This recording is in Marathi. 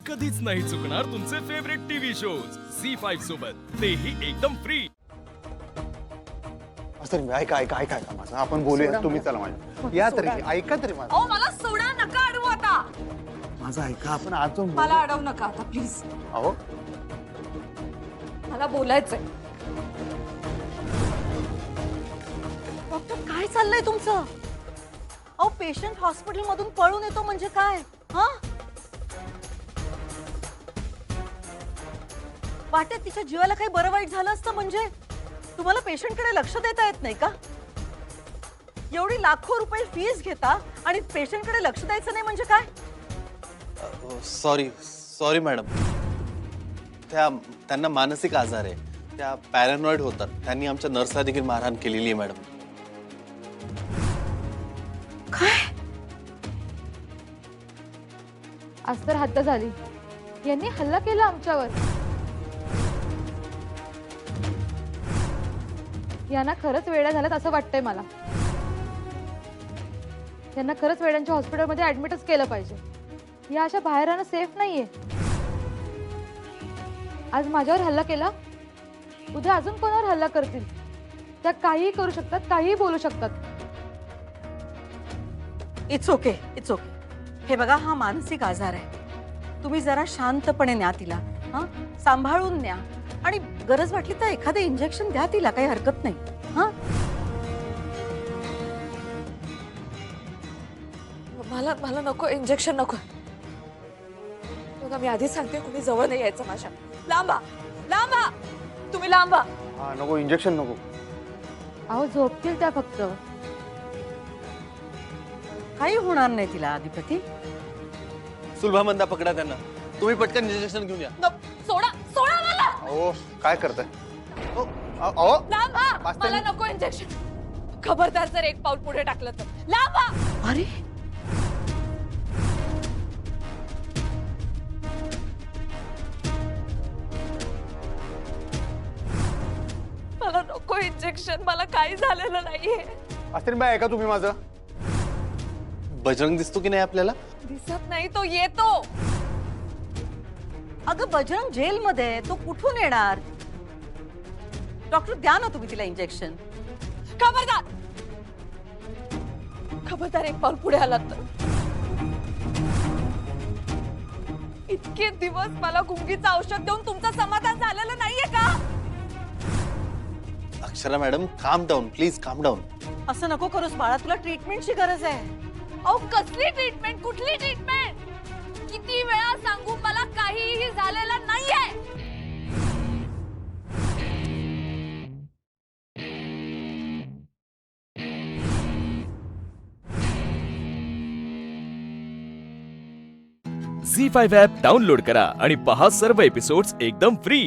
कधीच नाही चुकणार तुमचे फेवरेट टीव्ही शोज झी5 सोबत, तेही एकदम फ्री. असं ऐका ऐका ऐका ऐका माझं, आपण बोलूया. तुम्ही चला माझ्या या तरी, ऐका तरी माझं. अहो मला सोडा, नका अडवू आता. माझं ऐका, आपण आज जाऊन मला अडवू नका आता प्लीज. अहो मला बोलायचंय. डॉक्टर काय चाललंय तुमचं? अहो पेशंट हॉस्पिटल मधून पळून येतो म्हणजे काय? हा, वाटेत तिच्या जीवाला काही बरं वाईट झालं असतं म्हणजे तुम्हाला पेशंटकडे लक्ष देता येत नाही का? एवढी लाखो रुपये फीस घेता आणि पेशंटकडे लक्ष द्यायचं नाही म्हणजे काय? सॉरी सॉरी मॅडम, त्यांना मानसिक आजार आहे, त्या पॅरानॉइड होतात. त्यांनी आमच्या नर्सला देखील मारहाण केलेली आहे मॅडम. काय? आज तर हद्द झाली. यांनी हल्ला केला आमच्यावर. यांना खरंच वेड्या झाल्यात असं वाटतंय मला. यांना खरंच वेड्यांच्या हॉस्पिटलमध्ये ऍडमिटच केलं पाहिजे. या अशा बाहेर राहणं सेफ नाहीये. आज माझ्यावर हल्ला केला, उद्या अजून कोणावर हल्ला करतील. त्या काहीही करू शकतात, काहीही बोलू शकतात. It's okay, it's okay. हे बघा, हा मानसिक आजार आहे. तुम्ही जरा शांतपणे न्या तिला, हा, सांभाळून न्या आणि गरज वाटली तर एखादं इंजेक्शन द्या तिला, काही हरकत नाही. हा, मला मला नको इंजेक्शन, नको. बघा मी आधी सांगते, कुणी जवळ नाही यायचं माझ्या. लांबा लांबा, तुम्ही लांबा. हा नको, इंजेक्शन नको. अहो झोपतील त्या फक्त. काही होणार नाही तिला. अधिपती, सुलभा मंदा पकडा त्यांना. तुम्ही पटकन इंजेक्शन घेऊन या. सोडा सोडा मला. अहो काय करताय? अहो लांबा, वाचते मला मी. नको इंजेक्शन. खबरदार जर एक पाऊल पुढे टाकलं तर. लांबा. अरे मला नको इंजेक्शन, मला काही झालेलं नाहीये. असतील बाय, ऐका तुम्ही माझं. बजरंग दिसतो की नाही आपल्याला? दिसत नाही, तो येतो. अगं बजरंग जेलमध्ये आहे, तो कुठून येणार? डॉक्टर द्या ना तुम्ही तिला इंजेक्शन. खबरदार, खबरदार एक पाऊल पुढे आलात तर. इतके दिवस मला गुंगीचं औषध देऊन तुमचं समाधान झालेलं नाहीये का? अक्षरा मॅडम, काम डाऊन प्लीज, काम डाऊन. असं नको करूस बाळा, तुला ट्रीटमेंटची गरज आहे. अहो कसली ट्रीटमेंट, कुठली ट्रीटमेंट? किती वेळा सांगू, मला काहीही झालेलं नाहीये. झी5 ॲप डाउनलोड करा आणि पहा सर्व एपिसोड्स एकदम फ्री.